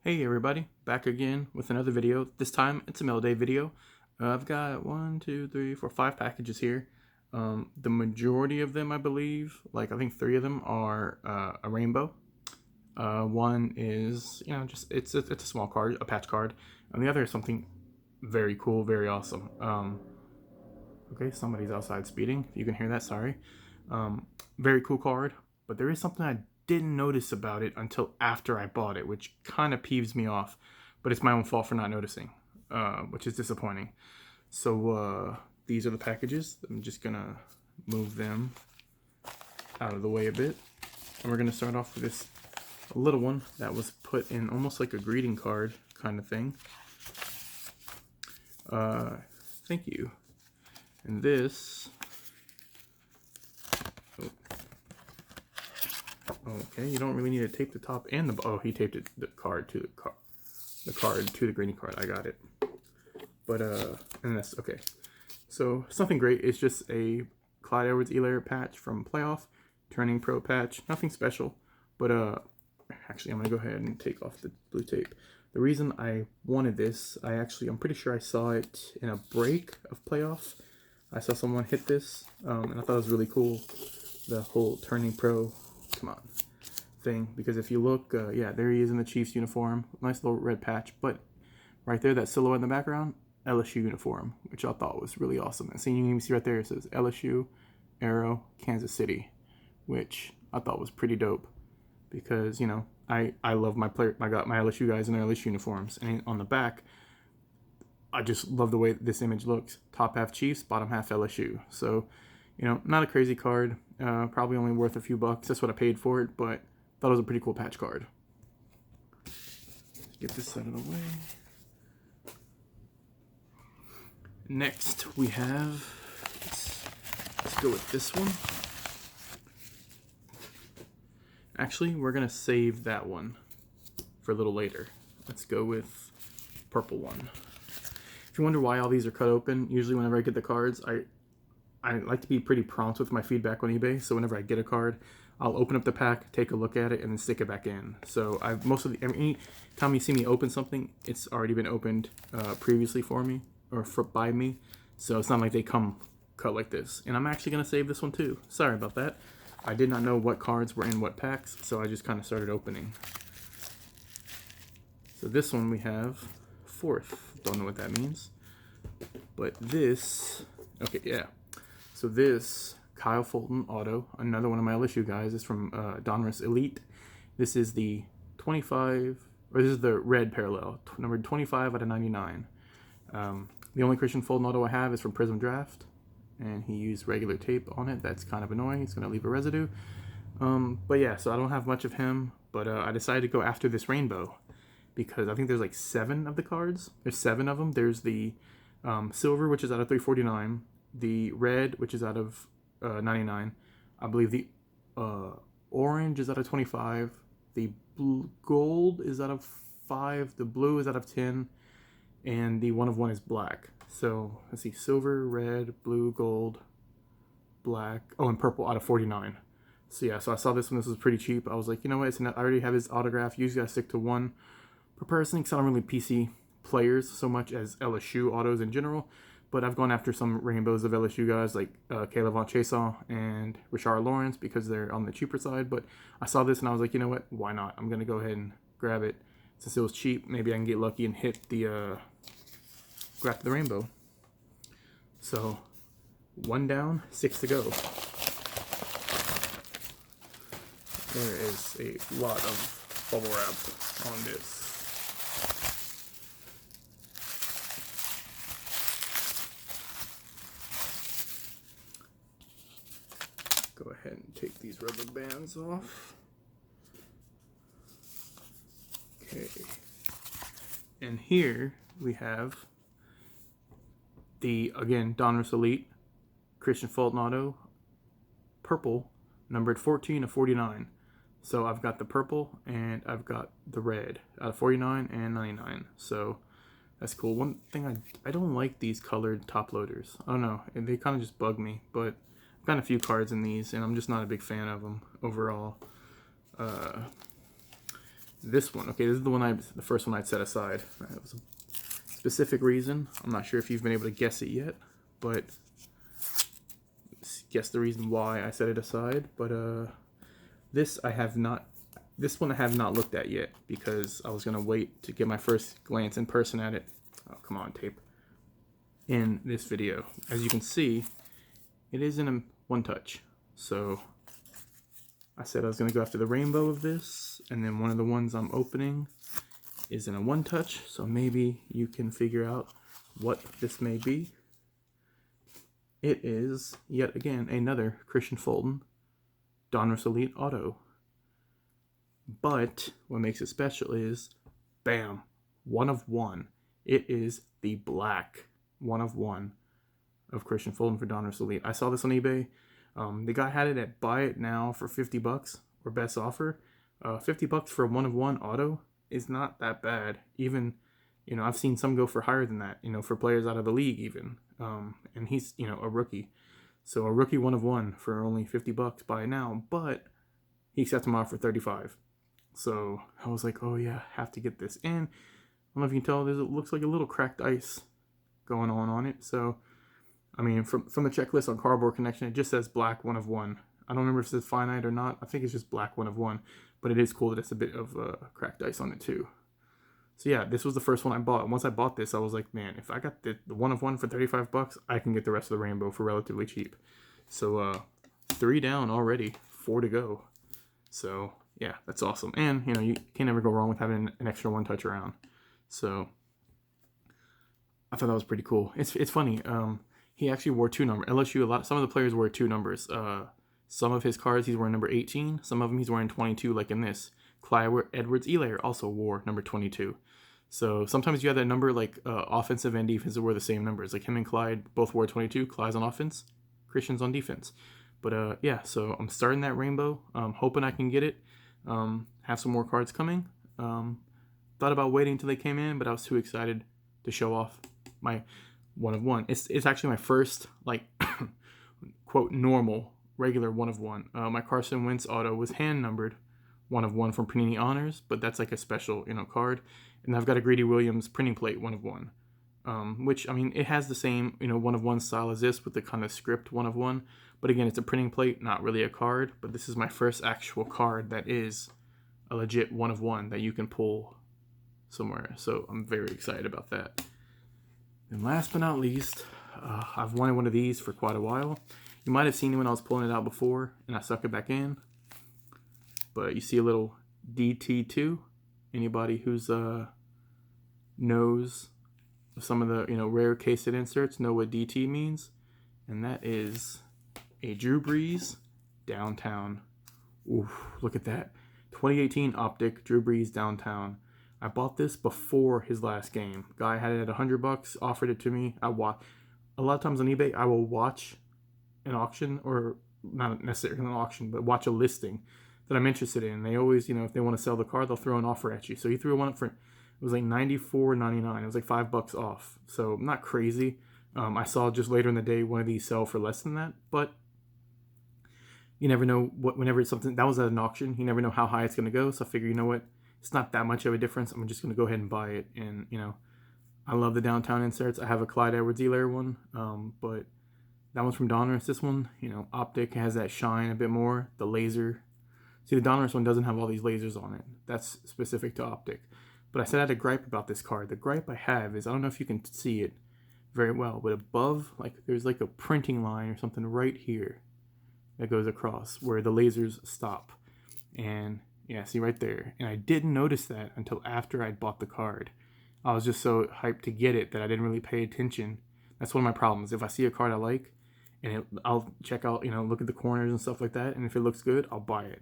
Hey everybody, back again with another video. This time it's a mail day video. I've got 5 packages here. The majority of them, I believe, I think 3 of them are a rainbow. One is, just it's a small card, a patch card, and the other is something very cool, very awesome. Okay, somebody's outside speeding. If you can hear that, sorry. Very cool card, but there is something I didn't notice about it until after I bought it, which kind of peeves me off. But it's my own fault for not noticing, which is disappointing. So these are the packages. I'm just gonna move them out of the way a bit, and we're gonna start off with this little one that was put in almost like a greeting card kind of thing. Thank you. And this. Okay, you don't really need to tape the top and the. Oh, he taped it, the card to the card to the greeting card. I got it. But and that's okay. So it's nothing great. It's just a Clyde Edwards-Helaire patch from Playoff, Turning Pro patch. Nothing special. But actually, I'm gonna go ahead and take off the blue tape. The reason I wanted this, I'm pretty sure I saw it in a break of Playoff. I saw someone hit this, and I thought it was really cool. The whole Turning Pro, come on, thing. Because if you look, yeah, there he is in the Chiefs uniform. Nice little red patch. But right there, that silhouette in the background, LSU uniform, which I thought was really awesome. And you can even see right there, it says LSU, Arrow, Kansas City, which I thought was pretty dope. Because, I love my LSU guys in their LSU uniforms. And on the back, I just love the way this image looks. Top half Chiefs, bottom half LSU. So, not a crazy card. Probably only worth a few bucks. That's what I paid for it, but thought it was a pretty cool patch card. Get this out of the way. Next, we have. Let's go with this one. Actually, we're gonna save that one for a little later. Let's go with purple one. If you wonder why all these are cut open, usually whenever I get the cards, I like to be pretty prompt with my feedback on eBay. So whenever I get a card, I'll open up the pack, take a look at it, and then stick it back in. So any time you see me open something, it's already been opened previously for me or by me. So it's not like they come cut like this. And I'm actually gonna save this one too. Sorry about that. I did not know what cards were in what packs, so I just kind of started opening. So this one we have fourth. Don't know what that means. But this, okay, yeah. So this Kyle Fulton auto, another one of my LSU guys, is from Donruss Elite. This is the 25, or this is the red parallel, number 25 out of 99. The only Christian Fulton auto I have is from Prism Draft, and he used regular tape on it. That's kind of annoying. It's going to leave a residue. But yeah, so I don't have much of him, but I decided to go after this rainbow because I think there's like 7 of the cards. There's 7 of them. There's the silver, which is out of 349. The red, which is out of 99. I believe the orange is out of 25. The gold is out of 5. The blue is out of 10. And the 1 of 1 is black. So let's see, silver, red, blue, gold, black. Oh, and purple out of 49. So yeah, so I saw this one. This was pretty cheap. I was like, you know what? I already have his autograph. Usually I stick to one per person because I don't really PC players so much as LSU autos in general. But I've gone after some rainbows of LSU guys like Caleb Von Chason and Rashard Lawrence because they're on the cheaper side. But I saw this and I was like, you know what? Why not? I'm going to go ahead and grab it. Since it was cheap, maybe I can get lucky and hit the grab the rainbow. So 1 down, 6 to go. There is a lot of bubble wrap on this. Go ahead and take these rubber bands off. Okay. And here we have the, again, Donruss Elite Christian Fulton auto, purple, numbered 14 of 49. So I've got the purple and I've got the red out of 49 and 99. So that's cool. One thing I don't like these colored top loaders. I don't know. They kind of just bug me. But I've got a few cards in these and I'm just not a big fan of them overall. this one. Okay, this is the first one I'd set aside. It was a specific reason. I'm not sure if you've been able to guess it yet, but guess the reason why I set it aside. But this one I have not looked at yet because I was gonna wait to get my first glance in person at it. Oh, come on, tape. In this video, as you can see, it is in a one touch. So I said I was gonna go after the rainbow of this, and then one of the ones I'm opening is in a one touch. So maybe you can figure out what this may be. It is yet again another Kristian Fulton Donruss Elite Auto. But what makes it special is, bam, 1 of 1. It is the black 1 of 1 of Kristian Fulton for Donruss Elite. I saw this on eBay. The guy had it at buy it now for $50 or best offer. $50 for a 1 of 1 auto is not that bad. Even, I've seen some go for higher than that, for players out of the league even. And he's, a rookie. So a rookie 1 of 1 for only $50 buy it now, but he sets them off for $35. So I was like, oh yeah, have to get this in. I don't know if you can tell, it looks like a little cracked ice going on it. So, I mean, from the checklist on Cardboard Connection, it just says black 1 of 1. I don't remember if it says finite or not. I think it's just black 1 of 1. But it is cool that it's a bit of cracked ice on it too. So yeah, this was the first one I bought. And once I bought this, I was like, man, if I got the 1 of 1 for $35, I can get the rest of the rainbow for relatively cheap. So 3 down already, 4 to go. So yeah, that's awesome. And, you can't never go wrong with having an extra one touch around. So I thought that was pretty cool. It's funny. He actually wore 2 numbers. LSU, some of the players wear 2 numbers. Some of his cards, he's wearing number 18. Some of them he's wearing 22, like in this. Clyde Edwards-Helaire also wore number 22. So sometimes you have that number, like offensive and defensive were the same numbers. Like him and Clyde both wore 22. Clyde's on offense, Kristian's on defense. But yeah, so I'm starting that rainbow. Hoping I can get it. Have some more cards coming. Thought about waiting until they came in, but I was too excited to show off my 1 of 1. It's actually my first, like, quote, normal, regular 1 of 1. My Carson Wentz auto was hand numbered 1 of 1 from Panini Honors, but that's like a special, card. And I've got a Greedy Williams printing plate 1 of 1. Which, I mean, it has the same, 1 of 1 style as this with the kind of script 1 of 1. But again, it's a printing plate, not really a card. But this is my first actual card that is a legit 1 of 1 that you can pull somewhere. So I'm very excited about that. And last but not least, I've wanted one of these for quite a while. You might have seen it when I was pulling it out before and I stuck it back in. But you see a little DT2. Anybody who's knows some of the rare case-hit inserts know what DT means. And that is a Drew Brees Downtown. Oof, look at that. 2018 Optic Drew Brees Downtown. I bought this before his last game. Guy had it at $100, offered it to me. A lot of times on eBay, I will watch an auction, or not necessarily an auction, but watch a listing that I'm interested in. They always, if they want to sell the car, they'll throw an offer at you. So he threw one up for, it was like $94.99. It was like $5 off. So not crazy. I saw just later in the day one of these sell for less than that, but you never know whenever it's something that was at an auction, you never know how high it's going to go. So I figure, it's not that much of a difference. I'm just going to go ahead and buy it. And, I love the Downtown inserts. I have a Clyde Edwards-Helaire one, but that one's from Donruss. This one, Optic has that shine a bit more. The laser. See, the Donruss one doesn't have all these lasers on it. That's specific to Optic. But I said I had a gripe about this card. The gripe I have is, I don't know if you can see it very well, but above, there's like a printing line or something right here that goes across where the lasers stop. And yeah, see right there. And I didn't notice that until after I'd bought the card. I was just so hyped to get it that I didn't really pay attention. That's one of my problems. If I see a card I like, and I'll check out, look at the corners and stuff like that, and if it looks good, I'll buy it.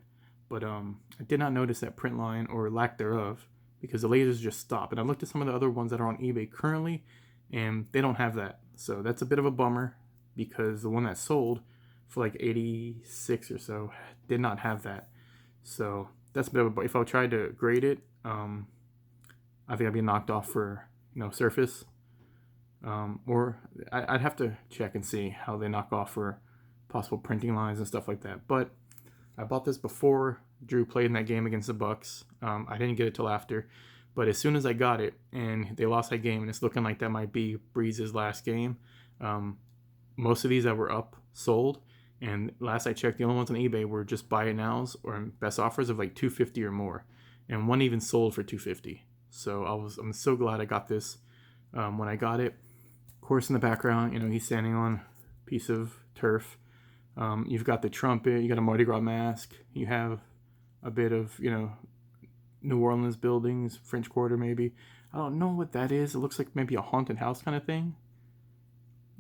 But I did not notice that print line or lack thereof because the lasers just stop. And I looked at some of the other ones that are on eBay currently, and they don't have that. So that's a bit of a bummer because the one that sold for like 86 or so did not have that. So that's a bit of a, if I tried to grade it, I think I'd be knocked off for, surface. Or I'd have to check and see how they knock off for possible printing lines and stuff like that. But I bought this before Drew played in that game against the Bucks. I didn't get it till after, but as soon as I got it and they lost that game, and it's looking like that might be Breeze's last game. Most of these that were up sold, and last I checked, the only ones on eBay were just buy it nows or best offers of like $250 or more, and one even sold for $250. So I'm so glad I got this when I got it. Of course, in the background, he's standing on a piece of turf. You've got the trumpet, you got a Mardi Gras mask, you have a bit of, New Orleans buildings, French Quarter maybe. I don't know what that is. It looks like maybe a haunted house kind of thing.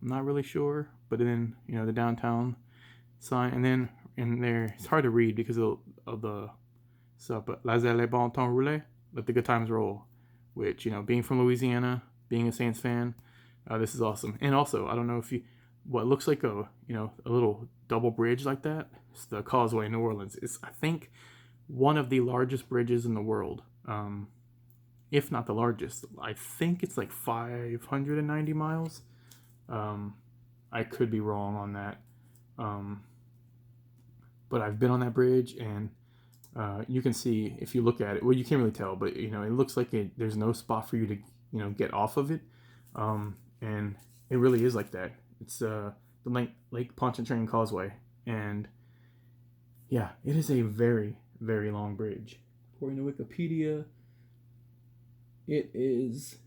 I'm not really sure. But then, the downtown sign. And then in there, it's hard to read because of the stuff. But laissez les bon temps rouler, let the good times roll. Which, being from Louisiana, being a Saints fan, this is awesome. And also, I don't know if what looks like a little double bridge like that. It's the Causeway in New Orleans. It's, I think, one of the largest bridges in the world, if not the largest. I think it's like 590 miles. I could be wrong on that, but I've been on that bridge, and you can see if you look at it. Well, you can't really tell, but it looks like there's no spot for you to get off of it, and it really is like that. It's the Lake Pontchartrain Causeway, and yeah, it is a very, very long bridge. According to Wikipedia, it is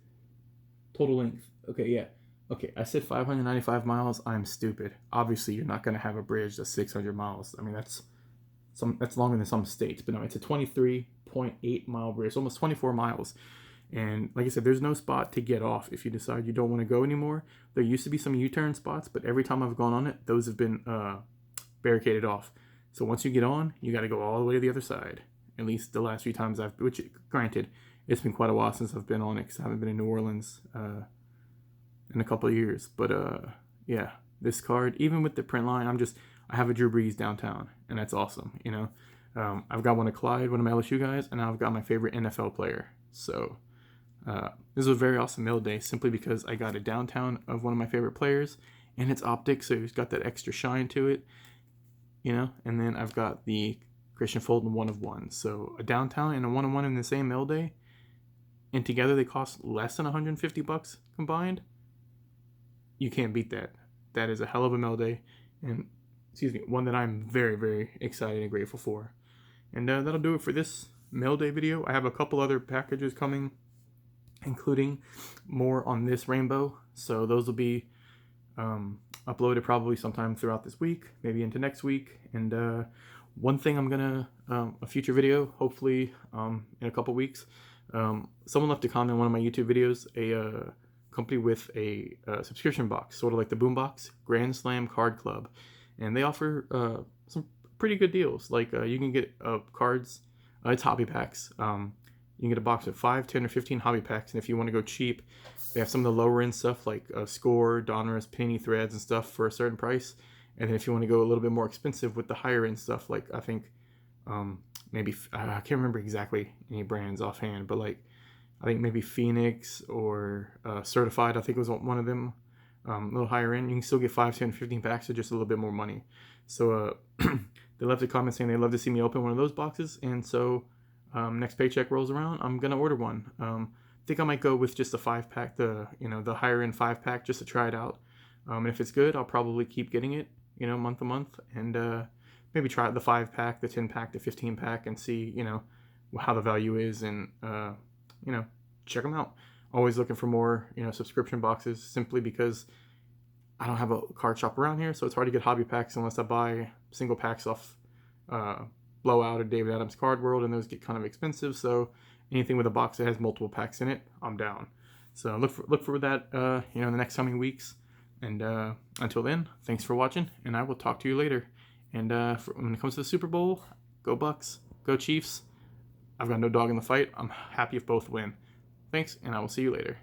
total length. Okay, I said 595 miles. I'm stupid. Obviously, you're not going to have a bridge that's 600 miles. I mean, that's longer than some states. But no, it's a 23.8 mile bridge, almost 24 miles. And like I said, there's no spot to get off if you decide you don't want to go anymore. There used to be some U-turn spots, but every time I've gone on it, those have been barricaded off. So once you get on, you got to go all the way to the other side. At least the last few times which granted, it's been quite a while since I've been on it because I haven't been in New Orleans in a couple of years. But yeah, this card, even with the print line, I have a Drew Brees downtown, and that's awesome. I've got one of Clyde, one of my LSU guys, and I've got my favorite NFL player. So this was a very awesome mail day simply because I got a downtown of one of my favorite players, and it's optic, so it's got that extra shine to it. And then I've got the Kristian Fulton 1-of-1. So a downtown and a 1-of-1 in the same mail day, and together they cost less than $150 combined. You can't beat that. That is a hell of a mail day, and one that I'm very, very excited and grateful for. And that'll do it for this mail day video. I have a couple other packages coming, including more on this rainbow. So those will be uploaded probably sometime throughout this week, maybe into next week. And one thing I'm gonna a future video, hopefully in a couple weeks. Someone left a comment on one of my YouTube videos, a company with a subscription box, sort of like the Boombox, Grand Slam Card Club, and they offer some pretty good deals. Like you can get cards, it's hobby packs. You can get a box of 5, 10, or 15 hobby packs, and if you want to go cheap, they have some of the lower end stuff like Score, Donruss, Panini Threads, and stuff for a certain price. And then if you want to go a little bit more expensive with the higher end stuff, like I think maybe I can't remember exactly any brands offhand, but like I think maybe Phoenix or Certified, I think was one of them, a little higher end. You can still get 5, 10, 15 packs for just a little bit more money. So they left a comment saying they'd love to see me open one of those boxes, and so next paycheck rolls around, I'm gonna order one. I think I might go with just a 5-pack, the higher end 5-pack, just to try it out. And if it's good, I'll probably keep getting it, month to month, and maybe try the 5-pack, the 10-pack, the 15-pack, and see, how the value is, and check them out. Always looking for more, subscription boxes, simply because I don't have a card shop around here, so it's hard to get hobby packs unless I buy single packs off Blowout or David Adams Card World, and those get kind of expensive. So anything with a box that has multiple packs in it, I'm down. So look for that in the next coming weeks. And until then, thanks for watching, and I will talk to you later. And when it comes to the Super Bowl, go Bucks, go Chiefs. I've got no dog in the fight. I'm happy if both win. Thanks, and I will see you later.